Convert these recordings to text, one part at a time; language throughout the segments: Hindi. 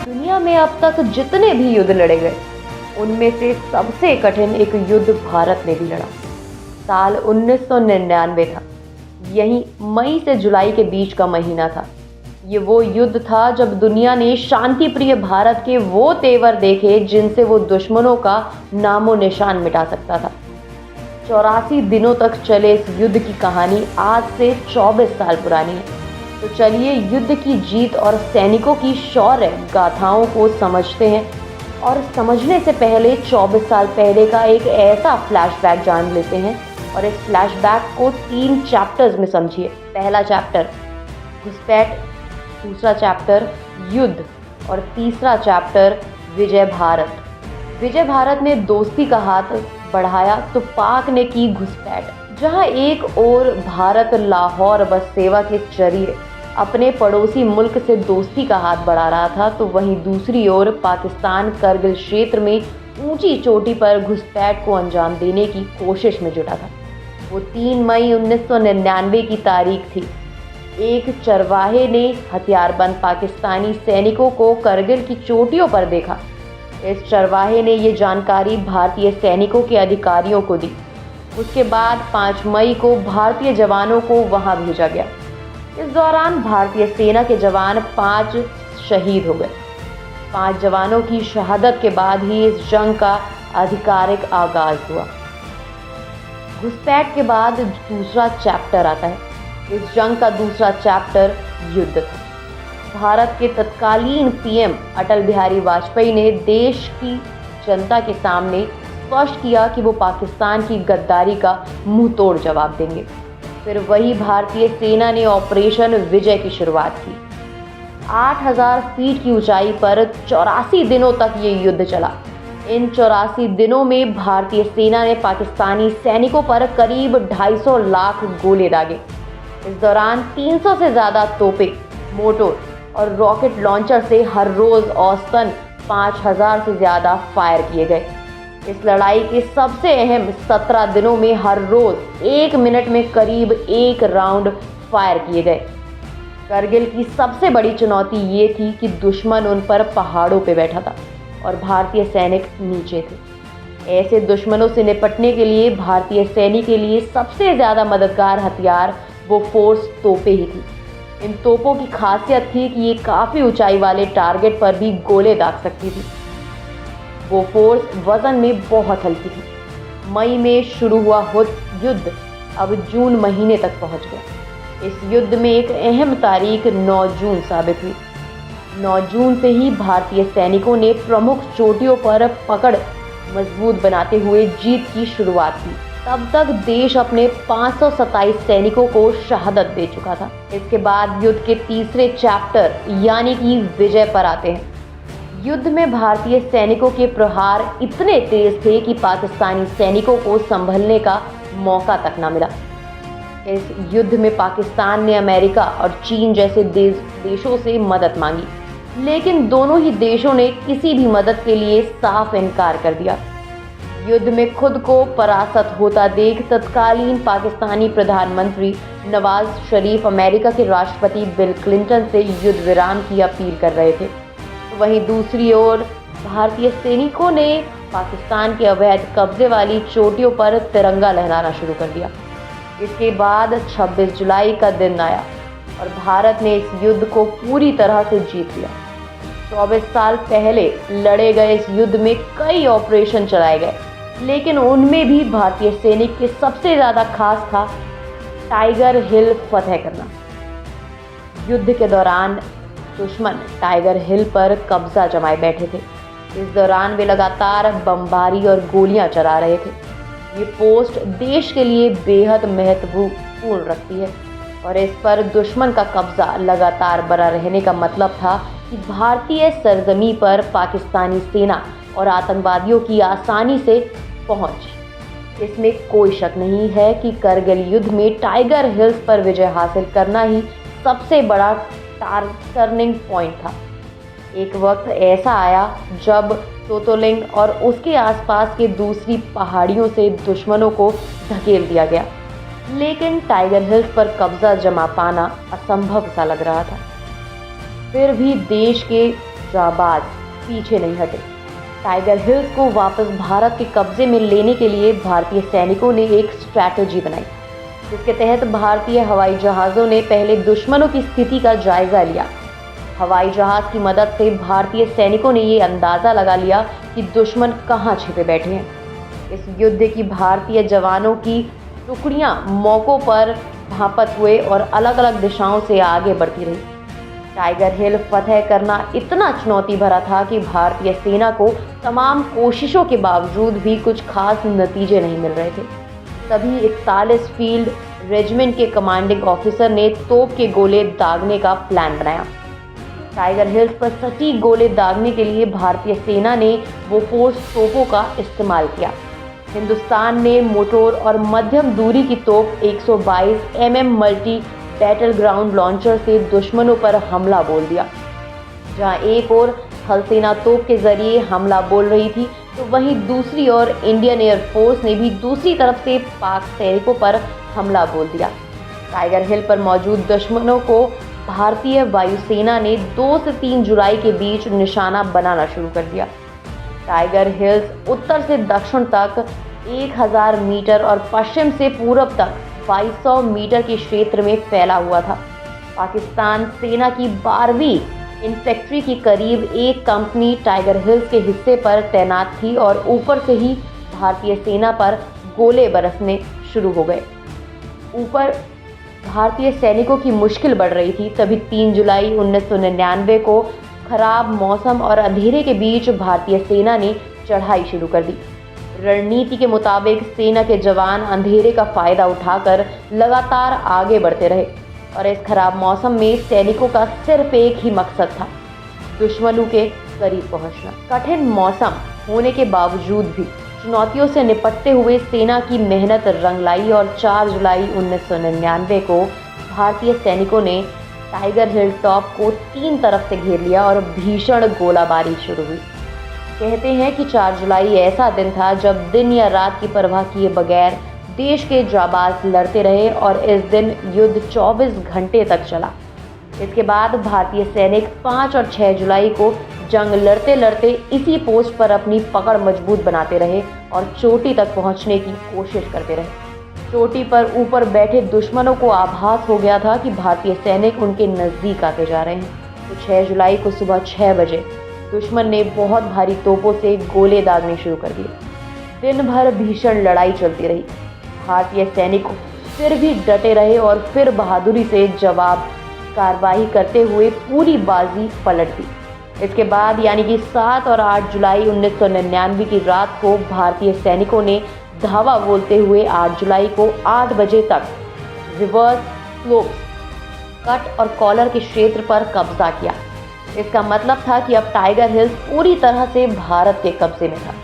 दुनिया में अब तक जितने भी युद्ध लड़े गए, उनमें से सबसे कठिन एक युद्ध भारत ने भी लड़ा। साल 1999 था। यही मई से जुलाई के बीच का महीना था। ये वो युद्ध था जब दुनिया ने शांति प्रिय भारत के वो तेवर देखे जिनसे वो दुश्मनों का नामो निशान मिटा सकता था। 84 दिनों तक चले इस युद्ध की कहानी आज से 24 साल पुरानी है। तो चलिए युद्ध की जीत और सैनिकों की शौर्य गाथाओं को समझते हैं, और समझने से पहले 24 साल पहले का एक ऐसा फ्लैशबैक जान लेते हैं। और इस फ्लैशबैक को 3 चैप्टर्स में समझिए। पहला चैप्टर घुसपैठ, दूसरा चैप्टर युद्ध और तीसरा चैप्टर विजय भारत। विजय भारत ने दोस्ती का हाथ बढ़ाया तो पाक ने की घुसपैठ। जहां एक ओर भारत लाहौर बस सेवा के जरिए अपने पड़ोसी मुल्क से दोस्ती का हाथ बढ़ा रहा था, तो वहीं दूसरी ओर पाकिस्तान करगिल क्षेत्र में ऊंची चोटी पर घुसपैठ को अंजाम देने की कोशिश में जुटा था। वो 3 मई 1999 की तारीख थी। एक चरवाहे ने हथियारबंद पाकिस्तानी सैनिकों को करगिल की चोटियों पर देखा। इस चरवाहे ने ये जानकारी भारतीय सैनिकों के अधिकारियों को दी। उसके बाद 5 मई को भारतीय जवानों को वहां भेजा गया। इस दौरान भारतीय सेना के जवान 5 शहीद हो गए। 5 जवानों की शहादत के बाद ही इस जंग का आधिकारिक आगाज हुआ। घुसपैठ के बाद दूसरा चैप्टर आता है। इस जंग का दूसरा चैप्टर युद्ध था। भारत के तत्कालीन पीएम अटल बिहारी वाजपेयी ने देश की जनता के सामने स्पष्ट किया कि वो पाकिस्तान की गद्दारी का मुंह तोड़ जवाब देंगे। फिर वही भारतीय सेना ने ऑपरेशन विजय की शुरुआत की। 8000 फीट की ऊंचाई पर 84 दिनों तक ये युद्ध चला। इन 84 दिनों में भारतीय सेना ने पाकिस्तानी सैनिकों पर करीब 250 लाख गोले दागे। इस दौरान 300 से ज़्यादा तोपें, मोर्टार और रॉकेट लॉन्चर से हर रोज़ औसतन 5000 से ज़्यादा फायर किए गए। इस लड़ाई के सबसे अहम 17 दिनों में हर रोज़ 1 मिनट में करीब 1 राउंड फायर किए गए। करगिल की सबसे बड़ी चुनौती ये थी कि दुश्मन उन पर पहाड़ों पे बैठा था और भारतीय सैनिक नीचे थे। ऐसे दुश्मनों से निपटने के लिए भारतीय सैनिक के लिए सबसे ज़्यादा मददगार हथियार वो फोर्स तोपें ही थी। इन तोपों की खासियत थी कि ये काफ़ी ऊंचाई वाले टारगेट पर भी गोले दाग सकती थी। वो फोर्स वजन में बहुत हल्की थी। मई में शुरू हुआ युद्ध अब जून महीने तक पहुंच गया। इस युद्ध में एक अहम तारीख 9 जून साबित हुई। 9 जून से ही भारतीय सैनिकों ने प्रमुख चोटियों पर पकड़ मजबूत बनाते हुए जीत की शुरुआत की। तब तक देश अपने 527 सैनिकों को शहादत दे चुका था। इसके बाद युद्ध के तीसरे चैप्टर यानी कि विजय पर आते हैं। युद्ध में भारतीय सैनिकों के प्रहार इतने तेज थे कि पाकिस्तानी सैनिकों को संभलने का मौका तक न मिला। इस युद्ध में पाकिस्तान ने अमेरिका और चीन जैसे देशों से मदद मांगी, लेकिन दोनों ही देशों ने किसी भी मदद के लिए साफ इनकार कर दिया। युद्ध में खुद को परास्त होता देख तत्कालीन पाकिस्तानी प्रधानमंत्री नवाज शरीफ अमेरिका के राष्ट्रपति बिल क्लिंटन से युद्ध विराम की अपील कर रहे थे। वहीं दूसरी ओर भारतीय सैनिकों ने पाकिस्तान के अवैध कब्जे वाली चोटियों पर तिरंगा लहराना शुरू कर दिया। इसके बाद 26 जुलाई का दिन आया और भारत ने इस युद्ध को पूरी तरह से जीत लिया। 24 साल पहले लड़े गए इस युद्ध में कई ऑपरेशन चलाए गए, लेकिन उनमें भी भारतीय सैनिक के सबसे ज़्यादा खास था टाइगर हिल फतह करना। युद्ध के दौरान दुश्मन टाइगर हिल पर कब्जा जमाए बैठे थे। इस दौरान वे लगातार बमबारी और गोलियां चला रहे थे। ये पोस्ट देश के लिए बेहद महत्वपूर्ण रखती है और इस पर दुश्मन का कब्जा लगातार बना रहने का मतलब था कि भारतीय सरजमी पर पाकिस्तानी सेना और आतंकवादियों की आसानी से पहुंच। इसमें कोई शक नहीं है कि करगिल युद्ध में टाइगर हिल्स पर विजय हासिल करना ही सबसे बड़ा टर्निंग पॉइंट था। एक वक्त ऐसा आया जब तोतोलिंग और उसके आसपास के दूसरी पहाड़ियों से दुश्मनों को धकेल दिया गया, लेकिन टाइगर हिल्स पर कब्जा जमा पाना असंभव सा लग रहा था। फिर भी देश के जाबाज पीछे नहीं हटे। टाइगर हिल्स को वापस भारत के कब्जे में लेने के लिए भारतीय सैनिकों ने एक स्ट्रैटेजी बनाई, जिसके तहत भारतीय हवाई जहाज़ों ने पहले दुश्मनों की स्थिति का जायजा लिया। हवाई जहाज़ की मदद से भारतीय सैनिकों ने ये अंदाज़ा लगा लिया कि दुश्मन कहाँ छिपे बैठे हैं। इस युद्ध की भारतीय जवानों की टुकड़ियाँ मौकों पर भांपत हुए और अलग अलग दिशाओं से आगे बढ़ती रही। टाइगर हिल फतह करना इतना चुनौती भरा था कि भारतीय सेना को तमाम कोशिशों के बावजूद भी कुछ खास नतीजे नहीं मिल रहे थे। तभी 41 फील्ड रेजिमेंट के कमांडिंग ऑफिसर ने तोप के गोले दागने का प्लान बनाया। टाइगर हिल्स पर सटीक गोले दागने के लिए भारतीय सेना ने बोफोर्स तोपों का इस्तेमाल किया। हिंदुस्तान ने मोटोर और मध्यम दूरी की तोप 122 mm multi battle ground launcher से दुश्मनों पर हमला बोल दिया। जहां एक ओर थल सेना तोप के जरिए हमला बोल रही थी, तो वहीं दूसरी ओर इंडियन एयरफोर्स ने भी दूसरी तरफ से पाक सैनिकों पर हमला बोल दिया। टाइगर हिल पर मौजूद दुश्मनों को भारतीय वायुसेना ने 2 से 3 जुलाई के बीच निशाना बनाना शुरू कर दिया। टाइगर हिल्स उत्तर से दक्षिण तक 1000 मीटर और पश्चिम से पूरब तक 2200 मीटर के क्षेत्र में फैला हुआ था। पाकिस्तान सेना की 12वीं इन्फेंट्री की करीब एक कंपनी टाइगर हिल्स के हिस्से पर तैनात थी और ऊपर से ही भारतीय सेना पर गोले बरसने शुरू हो गए। ऊपर भारतीय सैनिकों की मुश्किल बढ़ रही थी। तभी 3 जुलाई 1999 को खराब मौसम और अंधेरे के बीच भारतीय सेना ने चढ़ाई शुरू कर दी। रणनीति के मुताबिक सेना के जवान अंधेरे का फायदा उठाकर लगातार आगे बढ़ते रहे और इस खराब मौसम में सैनिकों का सिर्फ एक ही मकसद था, दुश्मनों के करीब पहुंचना। कठिन मौसम होने के बावजूद भी चुनौतियों से निपटते हुए सेना की मेहनत रंग लाई और 4 जुलाई 1999 को भारतीय सैनिकों ने टाइगर हिल टॉप को 3 तरफ से घेर लिया और भीषण गोलाबारी शुरू हुई। कहते हैं कि 4 जुलाई ऐसा दिन था जब दिन या रात की परवाह किए बगैर देश के जाबाज लड़ते रहे और इस दिन युद्ध 24 घंटे तक चला। इसके बाद भारतीय सैनिक 5 और 6 जुलाई को जंग लड़ते लड़ते इसी पोस्ट पर अपनी पकड़ मजबूत बनाते रहे और चोटी तक पहुंचने की कोशिश करते रहे। चोटी पर ऊपर बैठे दुश्मनों को आभास हो गया था कि भारतीय सैनिक उनके नज़दीक आते जा रहे हैं। तो 6 जुलाई को सुबह 6 बजे दुश्मन ने बहुत भारी तोपों से गोले दागने शुरू कर दिए। दिन भर भीषण लड़ाई चलती रही। भारतीय सैनिक फिर भी डटे रहे और फिर बहादुरी से जवाब कार्रवाई करते हुए पूरी बाजी पलट दी। इसके बाद यानी कि 7 और 8 जुलाई 1999 की रात को भारतीय सैनिकों ने धावा बोलते हुए 8 जुलाई को 8 बजे तक रिवर्स स्लोप्स, कट और कॉलर के क्षेत्र पर कब्जा किया। इसका मतलब था कि अब टाइगर हिल्स पूरी तरह से भारत के कब्जे में था।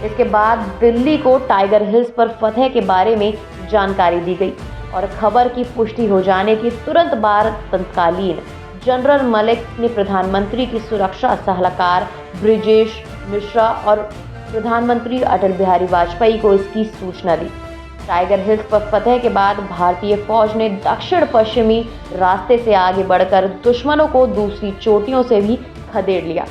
इसके बाद दिल्ली को टाइगर हिल्स पर फतह के बारे में जानकारी दी गई और खबर की पुष्टि हो जाने के तुरंत बाद तत्कालीन जनरल मलिक ने प्रधानमंत्री की सुरक्षा सलाहकार ब्रिजेश मिश्रा और प्रधानमंत्री अटल बिहारी वाजपेयी को इसकी सूचना दी। टाइगर हिल्स पर फतह के बाद भारतीय फौज ने दक्षिण पश्चिमी रास्ते से आगे बढ़कर दुश्मनों को दूसरी चोटियों से भी खदेड़ लिया।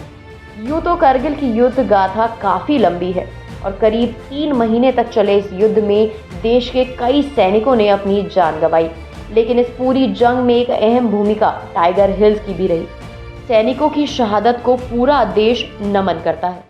यूं तो करगिल की युद्ध गाथा काफ़ी लंबी है और करीब 3 महीने तक चले इस युद्ध में देश के कई सैनिकों ने अपनी जान गंवाई, लेकिन इस पूरी जंग में एक अहम भूमिका टाइगर हिल्स की भी रही। सैनिकों की शहादत को पूरा देश नमन करता है।